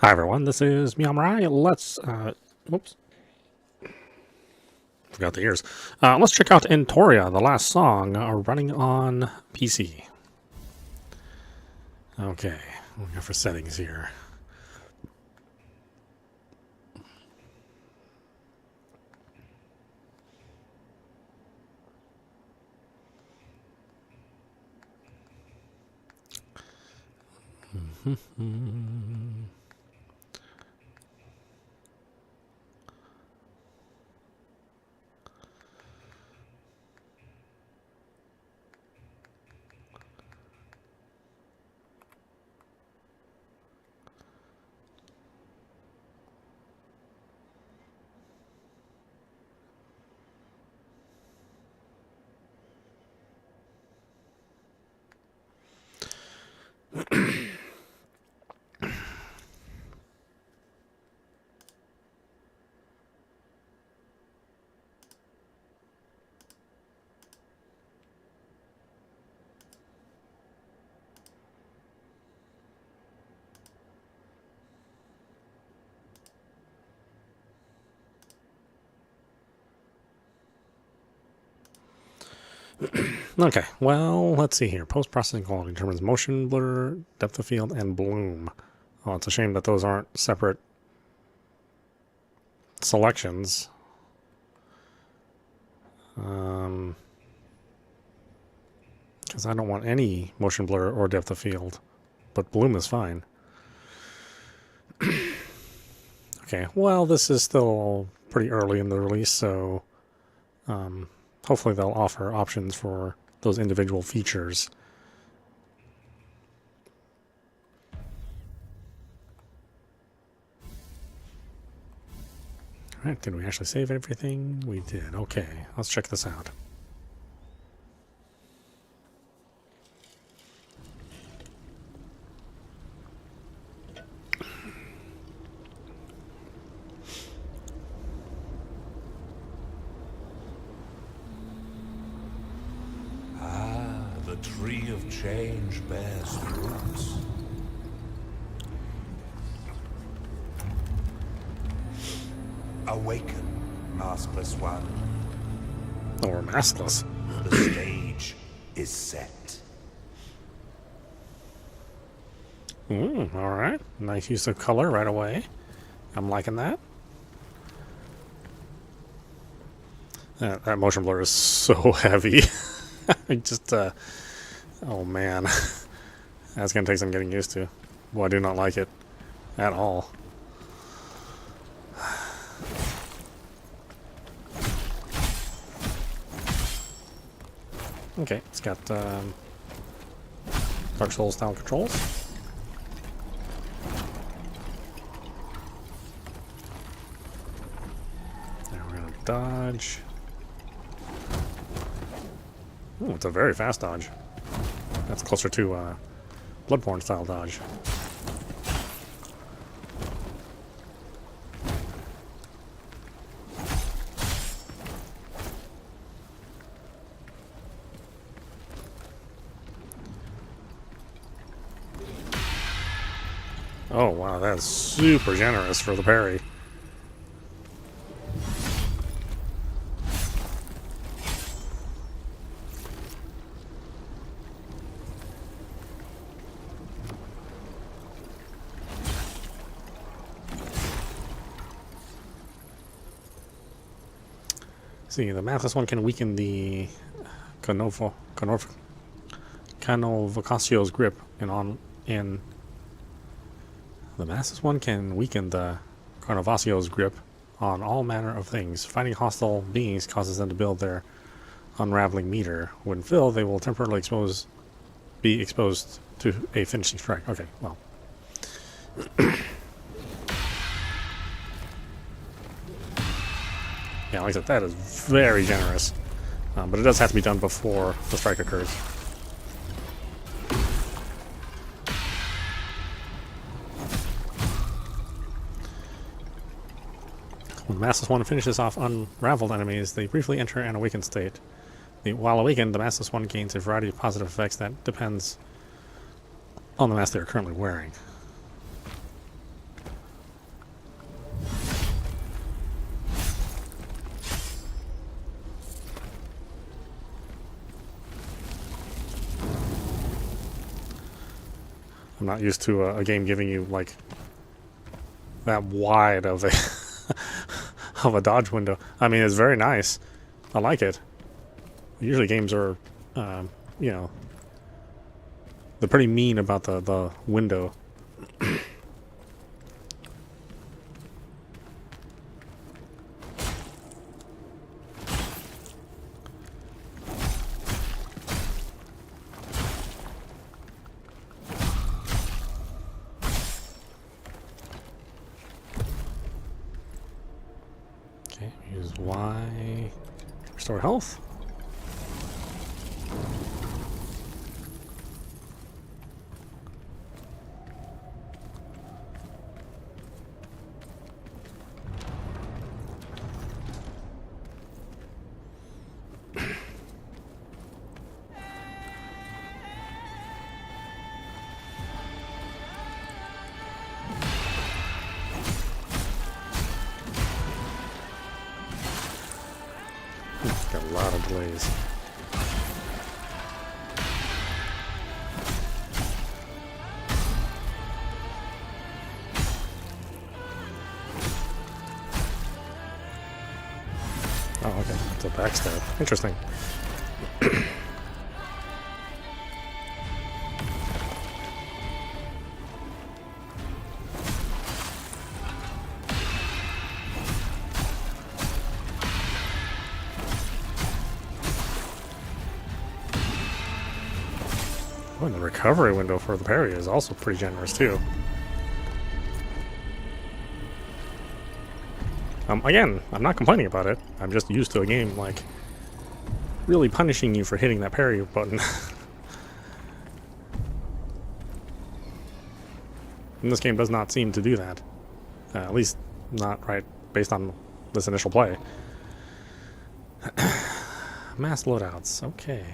Hi everyone, this is meowmurai. Let's whoops, forgot the ears. Let's check out Entoria, the last song, running on PC. Okay, we'll go for settings here. Okay, well, let's see here. Post-processing quality determines motion blur, depth of field, and bloom. Oh, it's a shame that those aren't separate selections. Because I don't want any motion blur or depth of field, but bloom is fine. Okay, well, this is still pretty early in the release, so hopefully they'll offer options for those individual features. All right, did we actually save everything? We did. Okay, let's check this out. The tree of change bears fruits. Awaken, maskless one. Or maskless. The stage is set. Alright, nice use of color right away. I'm liking that. That motion blur is so heavy. I just, oh man. That's going to take some getting used to. Boy, I do not like it at all. Okay, it's got Dark Souls style controls. Now we're going to dodge. Ooh, it's a very fast dodge. That's closer to Bloodborne style dodge. Oh wow, that's super generous for the parry. See, the mathless one can weaken the Canovocacio's grip in the massless one can weaken the Carnavacio's grip on all manner of things. Fighting hostile beings causes them to build their unraveling meter. When filled, they will temporarily be exposed to a finishing strike. Okay, well. Yeah, like I said, that is very generous. But it does have to be done before the strike occurs. When the Massless One finishes off unraveled enemies, they briefly enter an awakened state. While awakened, the Massless One gains a variety of positive effects that depends on the mask they are currently wearing. I'm not used to a game giving you like that wide of a of a dodge window. I mean, it's very nice. I like it. Usually games are, you know, they're pretty mean about the window. Okay, use Y, restore health. Got a lot of delays. Oh, okay. It's a backstab. Interesting. Oh, and the recovery window for the parry is also pretty generous too. Again, I'm not complaining about it. I'm just used to a game like really punishing you for hitting that parry button. And this game does not seem to do that. At least not right based on this initial play. Mass loadouts, okay.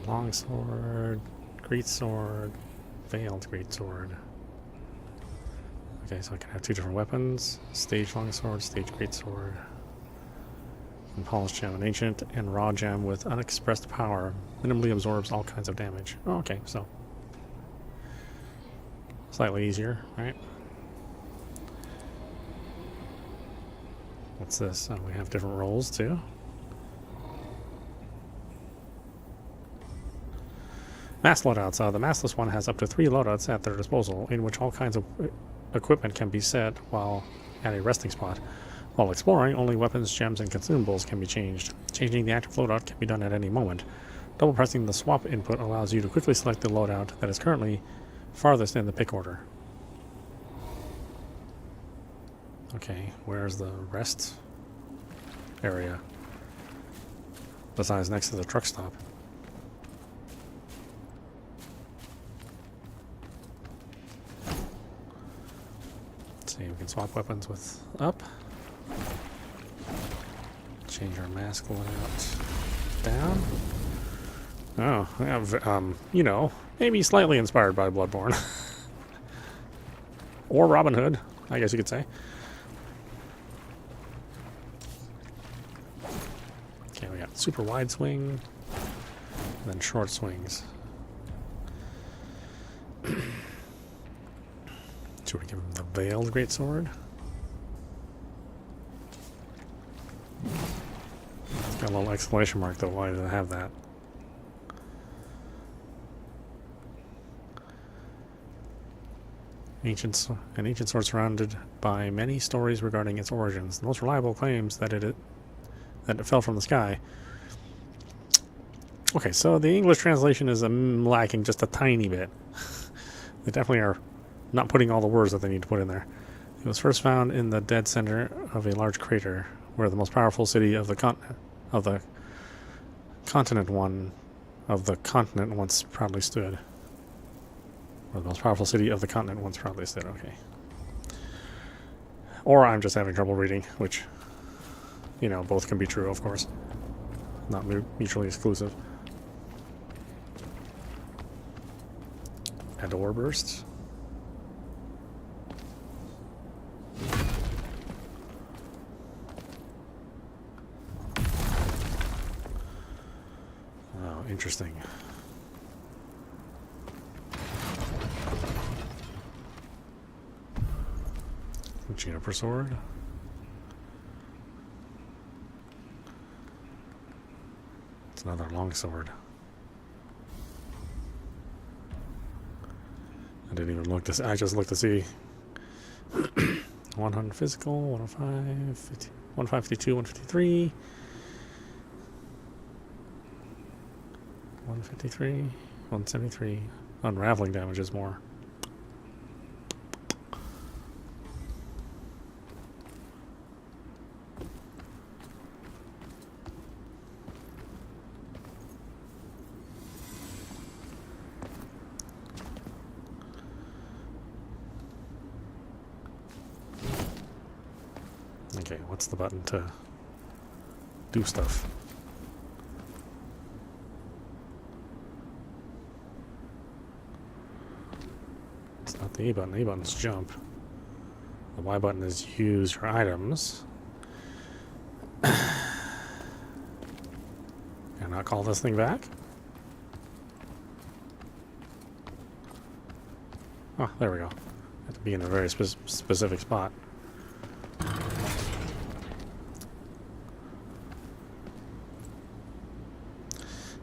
Longsword, greatsword, veiled greatsword. Okay, so I can have two different weapons. Stage longsword, stage greatsword. And polished gem, an ancient and raw gem with unexpressed power. Minimally absorbs all kinds of damage. Oh, okay, so slightly easier, right? What's this? Oh, we have different rolls too. Mass loadouts. The massless one has up to 3 loadouts at their disposal, in which all kinds of equipment can be set while at a resting spot. While exploring, only weapons, gems, and consumables can be changed. Changing the active loadout can be done at any moment. Double pressing the swap input allows you to quickly select the loadout that is currently farthest in the pick order. Okay, where's the rest area? Besides next to the truck stop. See, we can swap weapons with up. Change our mask loadout down. Oh, we have, you know, maybe slightly inspired by Bloodborne. Or Robin Hood, I guess you could say. Okay, we got super wide swing, and then short swings. Should we give him the veiled greatsword? It's got a little exclamation mark though. Why does it have that? An ancient sword surrounded by many stories regarding its origins. The most reliable claims that it fell from the sky. Okay, so the English translation is lacking just a tiny bit. They definitely are not putting all the words that they need to put in there. It was first found in the dead center of a large crater, where the most powerful city of the continent once proudly stood. Or the most powerful city of the continent once proudly stood. Okay. Or I'm just having trouble reading, which, you know, both can be true, of course. Not mutually exclusive. Ardore burst. Oh, interesting. Juniper sword. It's another long sword. I didn't even look to see. I just looked to see. 100 physical, 105, 50, 152, 153. 153, 173. Unraveling damage is more. Okay, what's the button to do stuff? It's not the A button. A button's jump. The Y button is use your items. Can I call this thing back? Oh, there we go. Have to be in a very specific spot.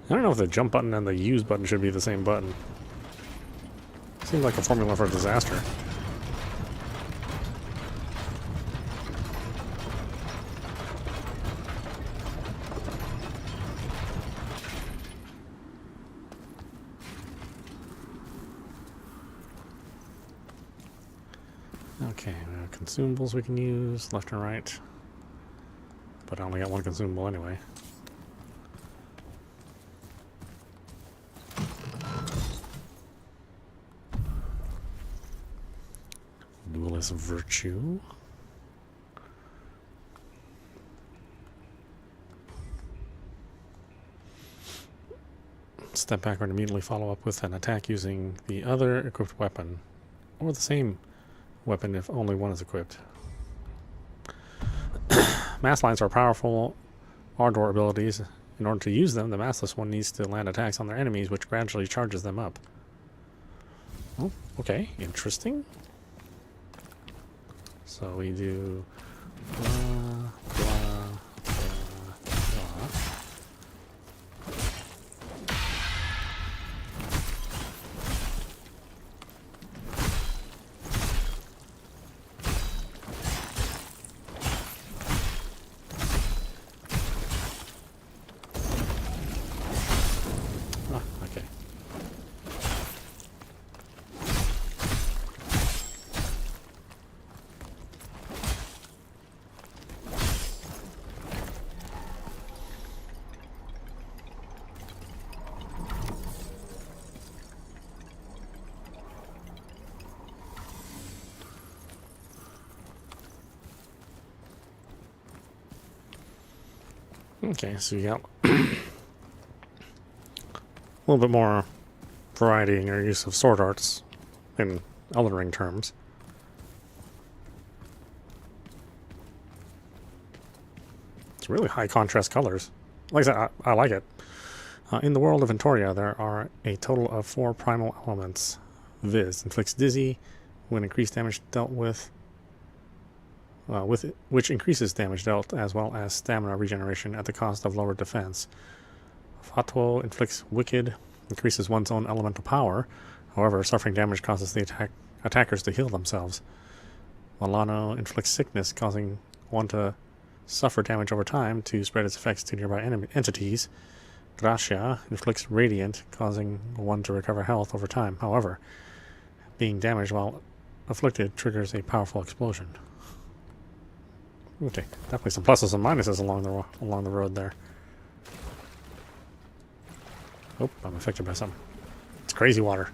I don't know if the jump button and the use button should be the same button. Seems like a formula for disaster. Okay, we have consumables we can use left and right. But I only got one consumable anyway. Duelist virtue. Step backward and immediately follow up with an attack using the other equipped weapon, or the same weapon if only one is equipped. Mass lines are powerful Ardore abilities. In order to use them, the massless one needs to land attacks on their enemies, which gradually charges them up. Oh, okay, interesting. So we do blah, blah, blah, blah. Ah, okay. Okay, so you got a little bit more variety in your use of sword arts in Elden Ring terms. It's really high contrast colors. Like I said, I like it. In the world of Entoria, there are a total of 4 primal elements. Viz. Inflicts dizzy when increased damage dealt with which increases damage dealt as well as stamina regeneration at the cost of lower defense. Fatwo inflicts wicked, increases one's own elemental power. However, suffering damage causes the attackers to heal themselves. Milano inflicts sickness, causing one to suffer damage over time to spread its effects to nearby entities. Gracia inflicts radiant, causing one to recover health over time. However, being damaged while afflicted triggers a powerful explosion. Okay, definitely some pluses and minuses along the road there. Oh, I'm affected by something. It's crazy water.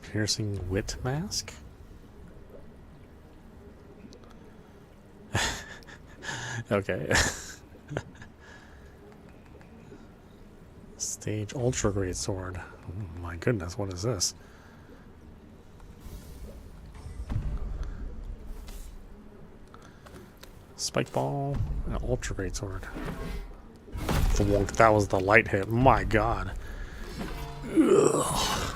Piercing wit mask. Okay. Stage ultra great sword. Oh my goodness, what is this? Spike ball and ultra great sword. Thwunk. That was the light hit. My god. Ugh.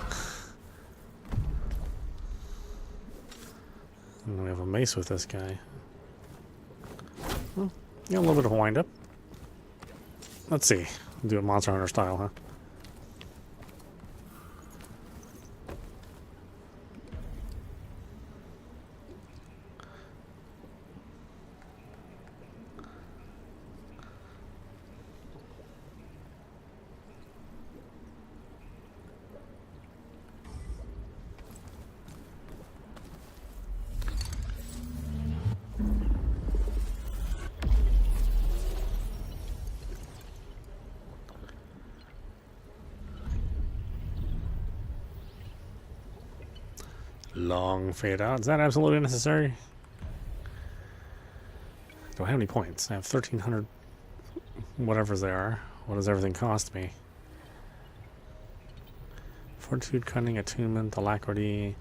And we have a mace with this guy. Well, yeah, a little bit of wind up. Let's see. Do it Monster Hunter style, huh? Long fade out. Is that absolutely necessary? Do I have any points? I have 1,300 whatever they are. What does everything cost me? Fortitude, Cunning, Attunement, Alacrity,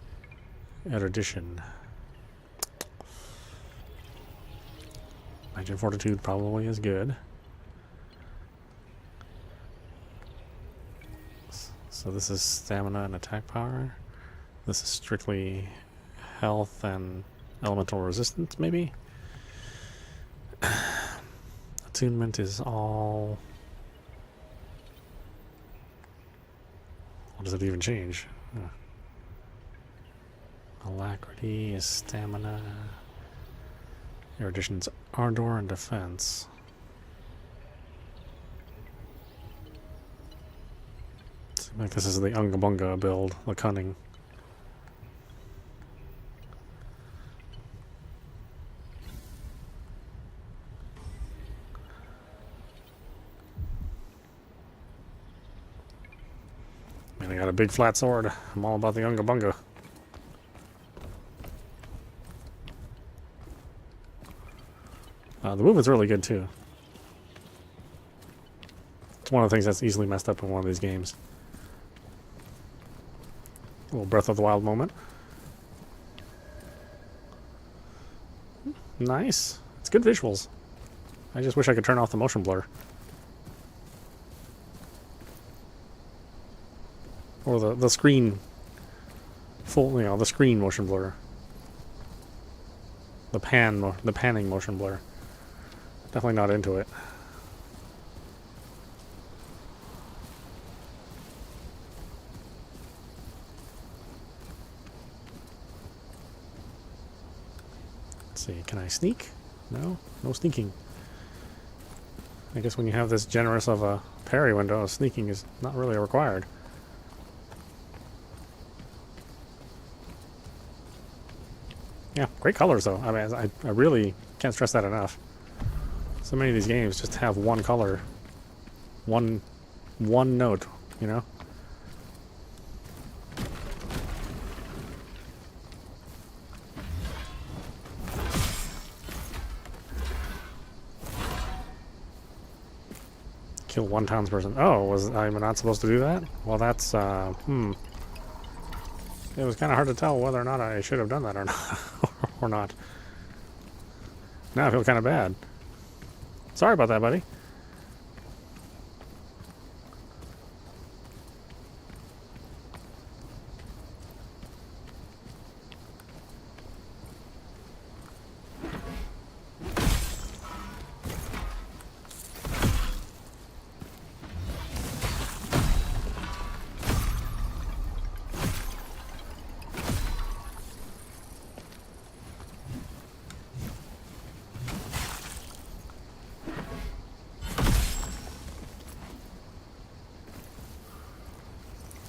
Erudition. Imagine Fortitude probably is good. So this is Stamina and Attack Power. This is strictly health and elemental resistance, maybe? Attunement is all... What does it even change? Alacrity is stamina. Erudition's Ardore and defense. Seems like this is the Unga Bunga build, the Cunning. Man, I got a big flat sword. I'm all about the Unga Bunga. The movement's really good too. It's one of the things that's easily messed up in one of these games. A little Breath of the Wild moment. Nice. It's good visuals. I just wish I could turn off the motion blur. Or the screen full, you know, the screen motion blur. The panning motion blur. Definitely not into it. Let's see, can I sneak? No? No sneaking. I guess when you have this generous of a parry window, sneaking is not really required. Yeah, great colors though. I mean, I really can't stress that enough. So many of these games just have one color, one note, you know? Kill one townsperson. Oh, was I not supposed to do that? Well, that's, It was kind of hard to tell whether or not I should have done that or not. or not. Now I feel kind of bad. Sorry about that, buddy.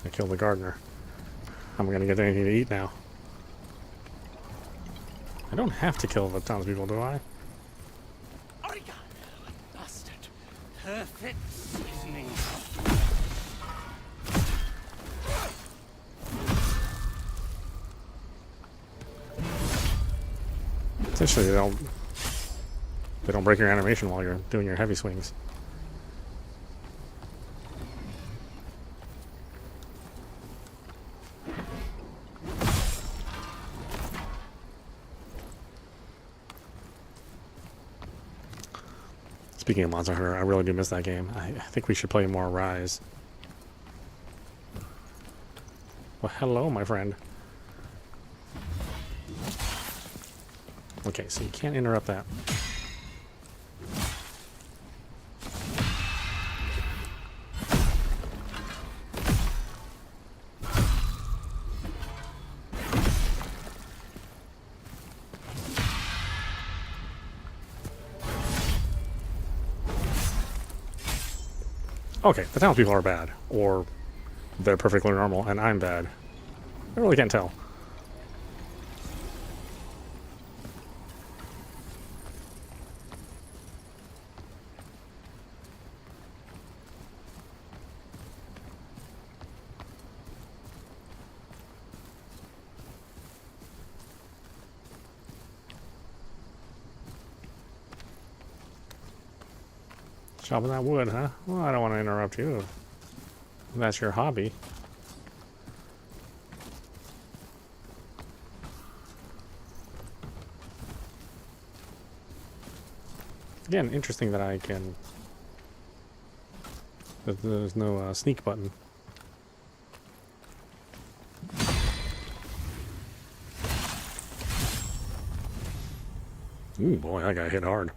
I killed the gardener. I'm gonna get anything to eat now. I don't have to kill the townspeople, do I? Oregano, bastard. Perfect seasoning. Essentially, they don't break your animation while you're doing your heavy swings. Speaking of Monster Hunter, I really do miss that game. I think we should play more Rise. Well, hello, my friend. Okay, so you can't interrupt that. Okay, the townspeople are bad, or they're perfectly normal, and I'm bad. I really can't tell. Chopping that wood, huh? Well, I don't want to interrupt you. If that's your hobby. Again, interesting that I can... There's no sneak button. Ooh, boy, I got hit hard.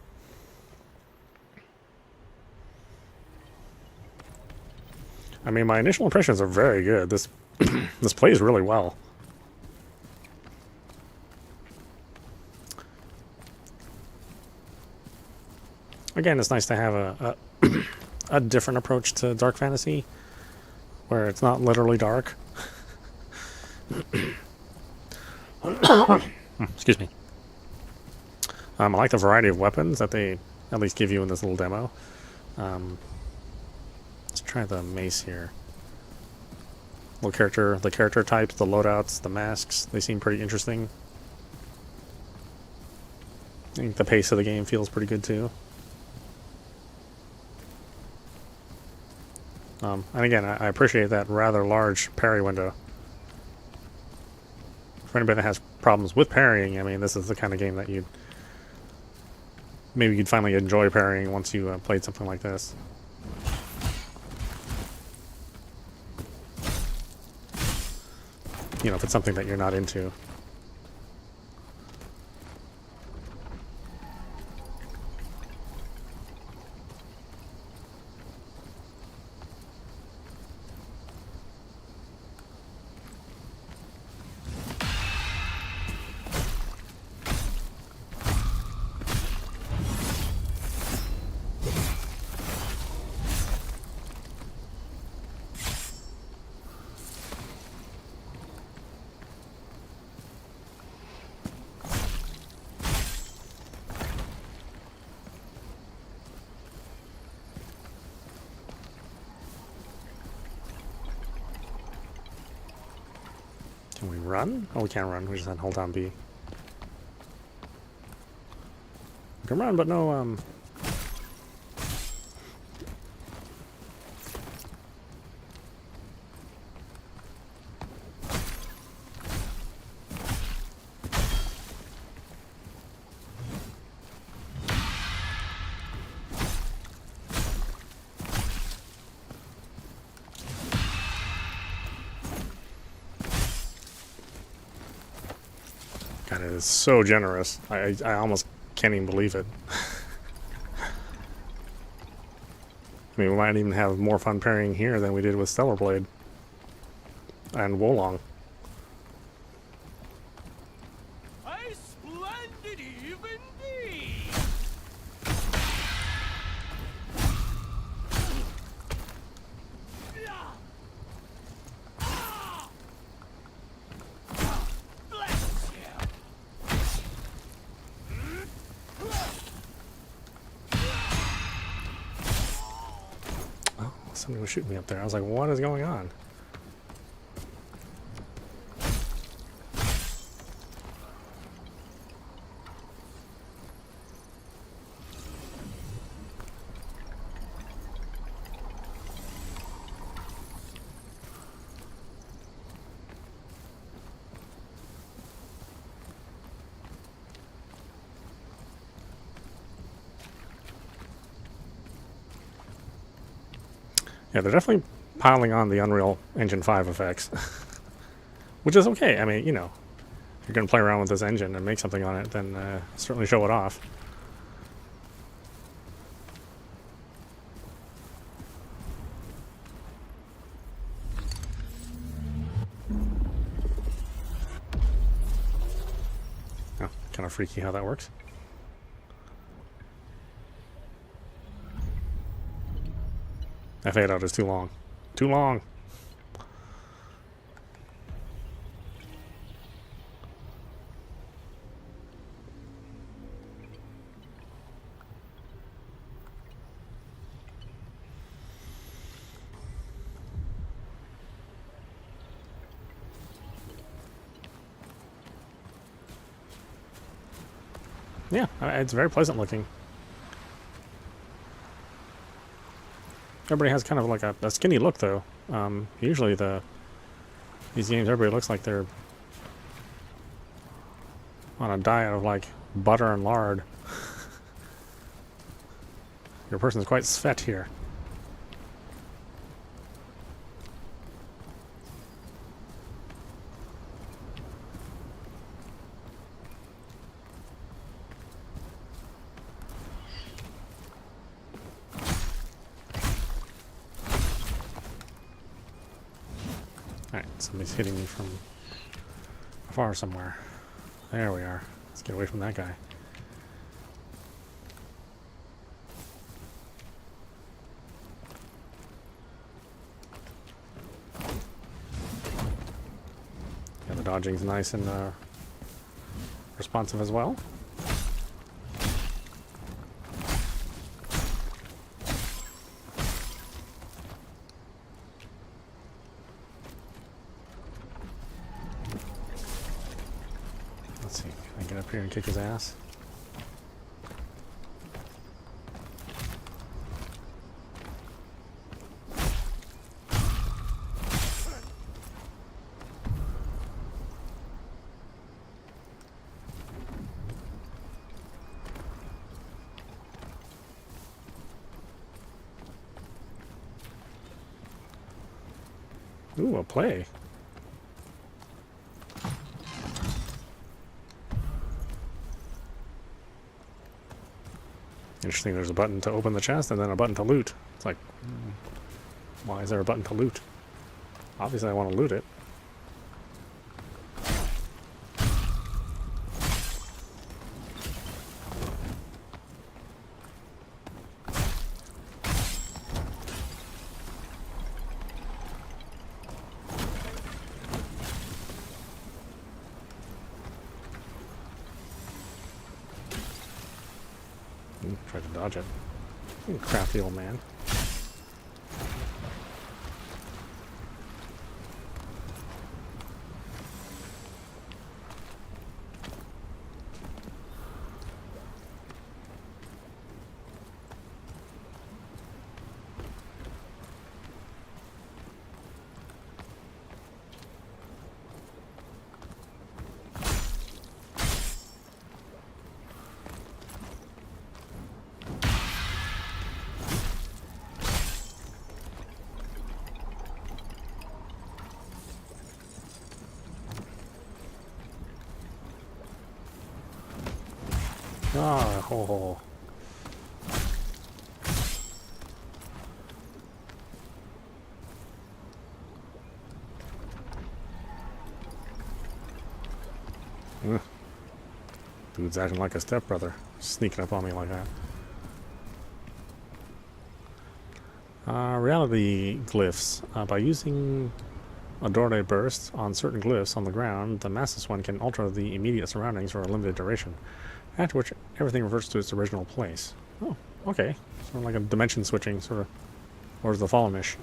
I mean, my initial impressions are very good. This this plays really well. Again, it's nice to have a different approach to dark fantasy, where it's not literally dark. Excuse me. I like the variety of weapons that they at least give you in this little demo. Let's try the mace here. The character types, the loadouts, the masks, they seem pretty interesting. I think the pace of the game feels pretty good too. And again, I appreciate that rather large parry window. For anybody that has problems with parrying, I mean, this is the kind of game that maybe you'd finally enjoy parrying once you played something like this. You know, if it's something that you're not into. Can we run? Oh, we can't run. We just had to hold down B. We can run, but no, God, it is so generous. I almost can't even believe it. I mean, we might even have more fun parrying here than we did with Stellar Blade and Wolong. A splendid eve indeed! Bless you! Oh, somebody was shooting me up there. I was like, what is going on? Yeah, they're definitely piling on the Unreal Engine 5 effects. Which is okay. I mean, you know, if you're going to play around with this engine and make something on it, then certainly show it off. Oh, kind of freaky how that works. That fade out is too long. Too long! Yeah, it's very pleasant looking. Everybody has kind of like a skinny look, though. Usually these games, everybody looks like they're on a diet of like butter and lard. Your person's quite svet here. Alright, somebody's hitting me from afar somewhere. There we are. Let's get away from that guy. Yeah, the dodging's nice and responsive as well. Let's see, can I get up here and kick his ass? Ooh, a play. Interesting, there's a button to open the chest and then a button to loot. It's like, why is there a button to loot? Obviously I want to loot it. Try to dodge it. You crafty old man. Ah, ho ho. Ugh. Dude's acting like a stepbrother, sneaking up on me like that. Reality glyphs. By using Ardore bursts on certain glyphs on the ground, the massless one can alter the immediate surroundings for a limited duration, after which everything reverts to its original place. Oh, okay. Sort of like a dimension switching, sort of. Or the Fallamish.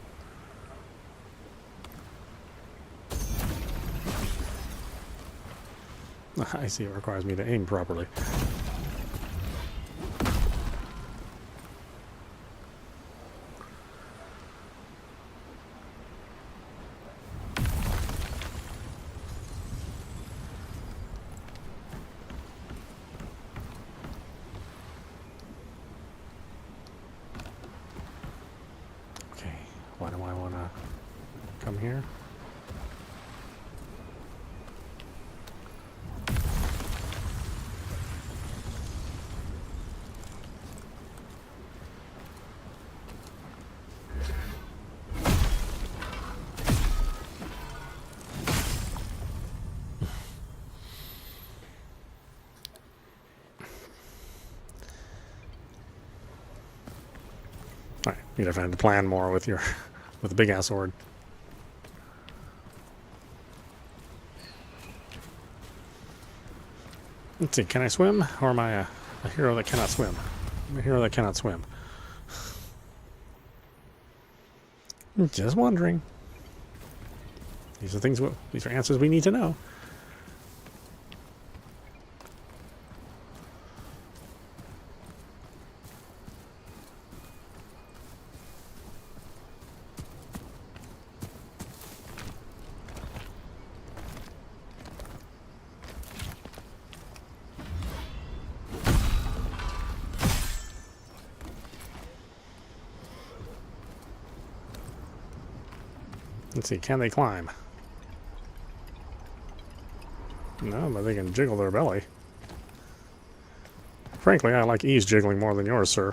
I see, it requires me to aim properly. Now I want to come here. Alright, you definitely have to plan more with your with the big ass sword. Let's see, can I swim? Or am I a hero that cannot swim? I'm a hero that cannot swim. Just wondering. These are things. These are answers we need to know. Let's see, can they climb? No, but they can jiggle their belly. Frankly, I like E's jiggling more than yours, sir.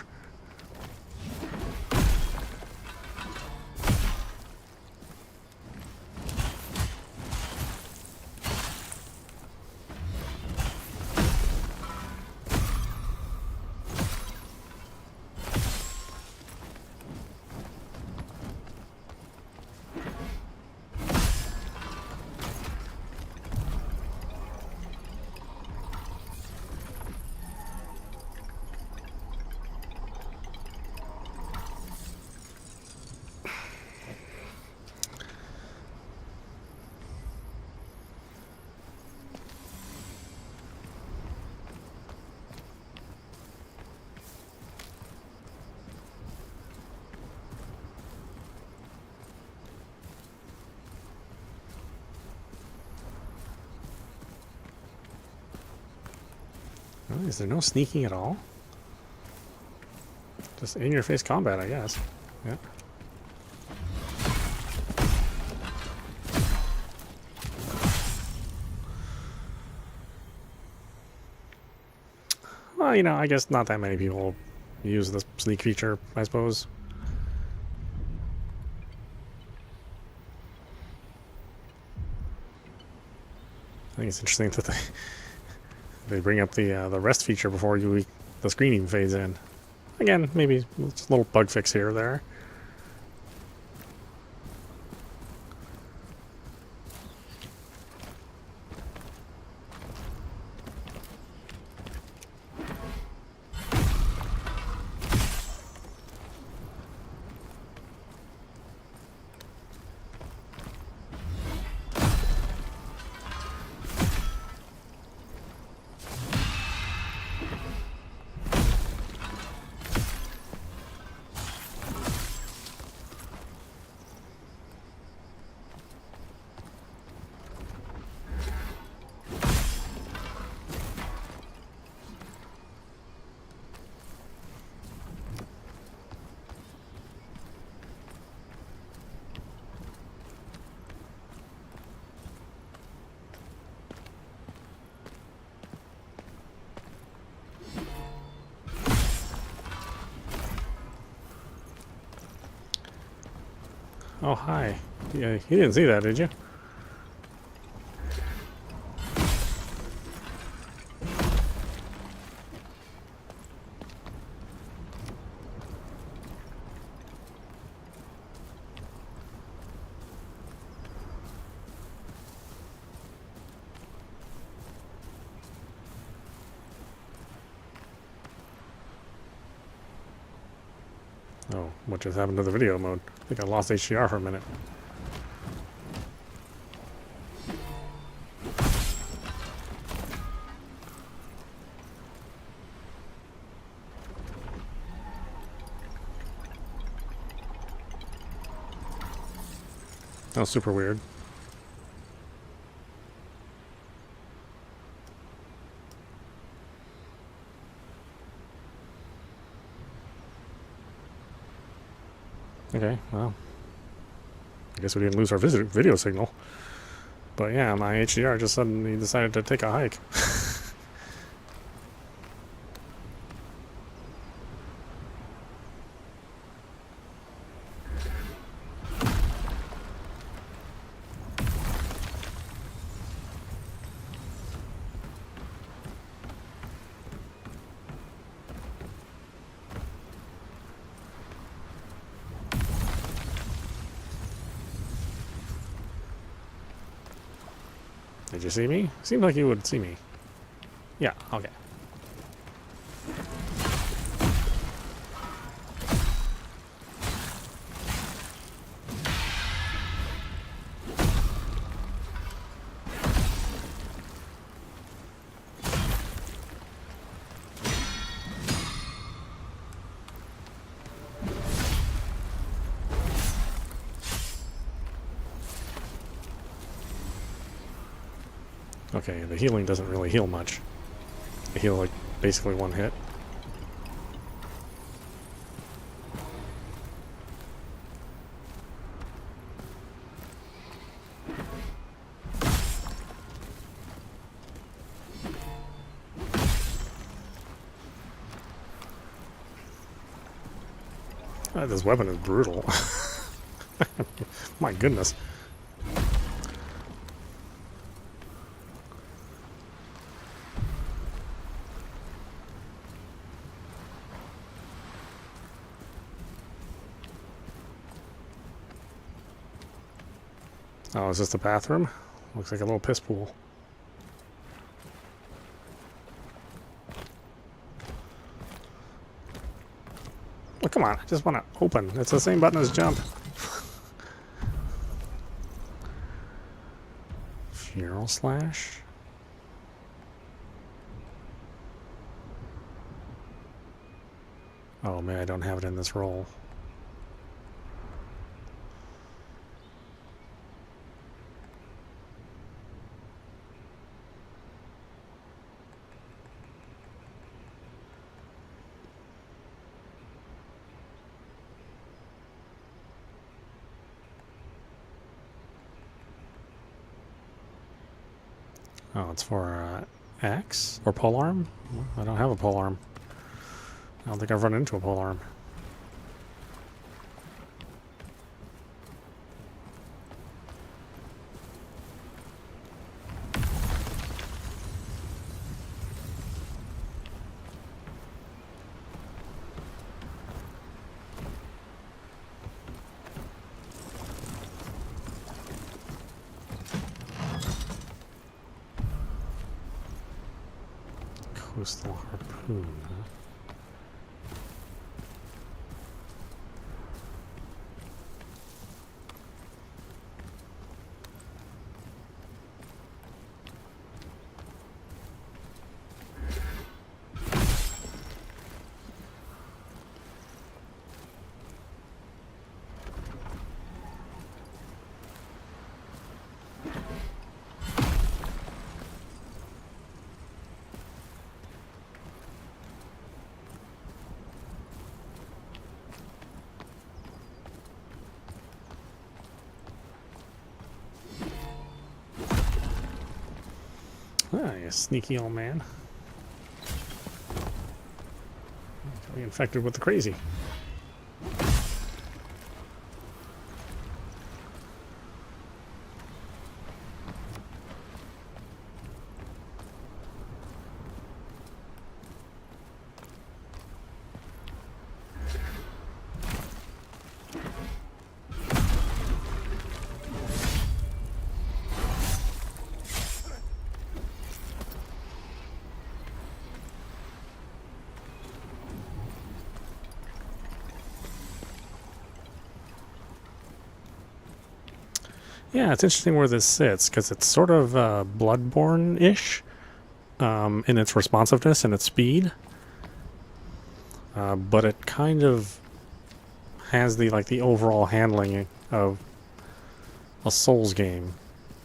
Oh, is there no sneaking at all? Just in-your-face combat, I guess. Yeah. Well, you know, I guess not that many people use the sneak feature, I suppose. I think it's interesting that they bring up the rest feature before the screen even fades in. Again, maybe it's a little bug fix here or there. Oh, hi. Yeah, you didn't see that, did you? Oh, what just happened to the video mode? I think I lost HDR for a minute. That was super weird. Okay, well, I guess we didn't lose our video signal. But yeah, my HDR just suddenly decided to take a hike. Did you see me? Seemed like you would see me. Yeah, okay. Okay, the healing doesn't really heal much. They heal like basically one hit. This weapon is brutal. My goodness. Oh, is this the bathroom? Looks like a little piss pool. Oh, come on, I just want to open. It's the same button as jump. Funeral slash? Oh man, I don't have it in this roll. Oh, it's for X or polearm? I don't have a polearm. I don't think I've run into a polearm. Coastal harpoon, huh? Ah, you sneaky old man. Got me infected with the crazy. Yeah, it's interesting where this sits, because it's sort of Bloodborne-ish in its responsiveness and its speed. But it kind of has the overall handling of a Souls game.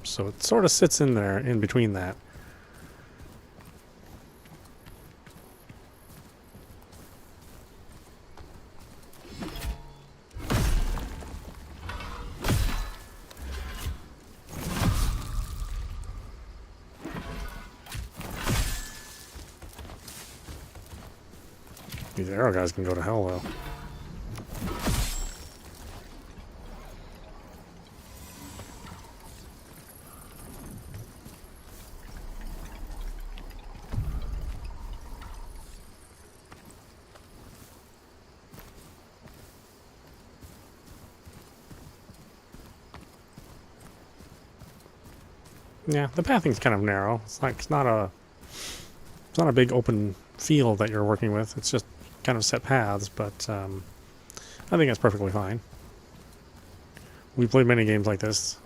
So it sort of sits in there, in between that. These arrow guys can go to hell, though. Yeah, the pathing's kind of narrow. It's not a big open field that you're working with. It's just kind of set paths, but I think that's perfectly fine. We played many games like this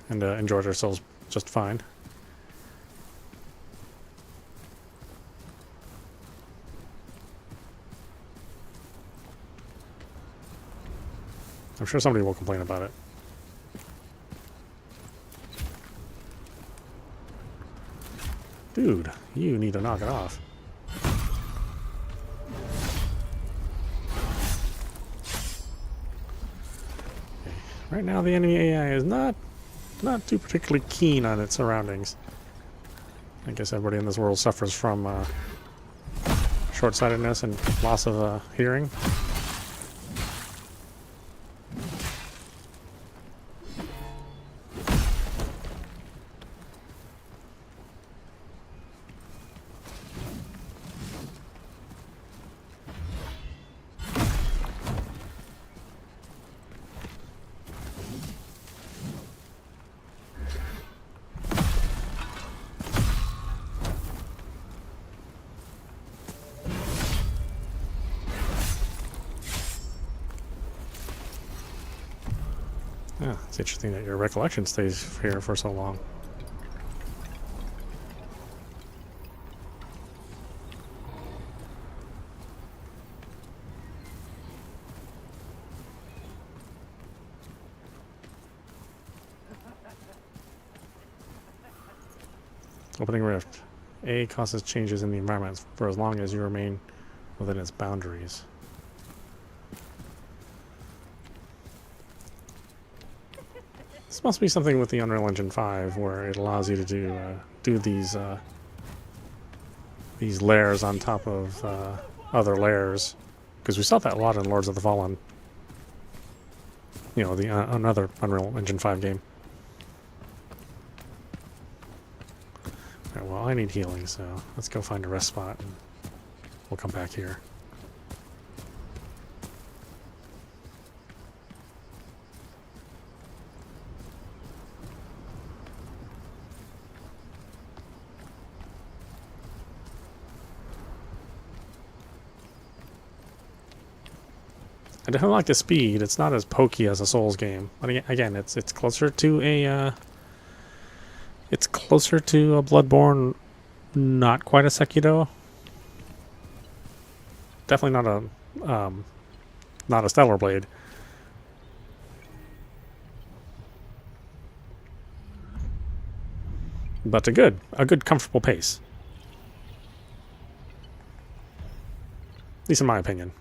and enjoyed ourselves just fine. I'm sure somebody will complain about it. Dude, you need to knock it off. Okay. Right now the enemy AI is not too particularly keen on its surroundings. I guess everybody in this world suffers from short-sightedness and loss of hearing. Yeah, it's interesting that your recollection stays here for so long. Opening rift. A causes changes in the environment for as long as you remain within its boundaries. This must be something with the Unreal Engine 5 where it allows you to do these layers on top of other layers, because we saw that a lot in Lords of the Fallen. You know, the another Unreal Engine 5 game. Alright, well, I need healing, so let's go find a rest spot and we'll come back here. I definitely like the speed. It's not as pokey as a Souls game, but again, it's closer to a Bloodborne, not quite a Sekiro. Definitely not a Stellar Blade. But a good comfortable pace. At least in my opinion.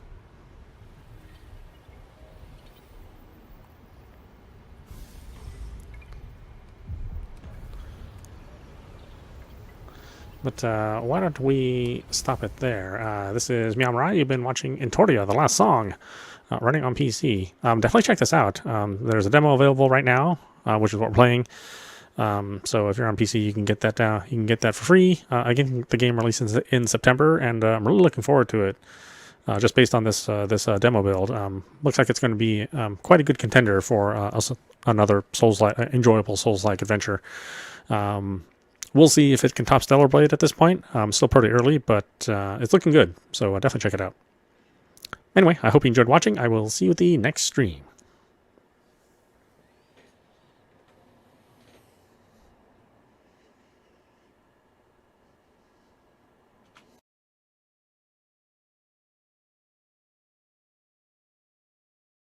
But why don't we stop it there? This is meowmurai. You've been watching Entoria, the last song, running on PC. Definitely check this out. There's a demo available right now, which is what we're playing. So if you're on PC, you can get that. You can get that for free. Again, the game releases in September, and I'm really looking forward to it. Just based on this demo build, looks like it's going to be quite a good contender for another enjoyable Souls-like adventure. We'll see if it can top Stellar Blade at this point. Still pretty early, but it's looking good. So definitely check it out. Anyway, I hope you enjoyed watching. I will see you at the next stream.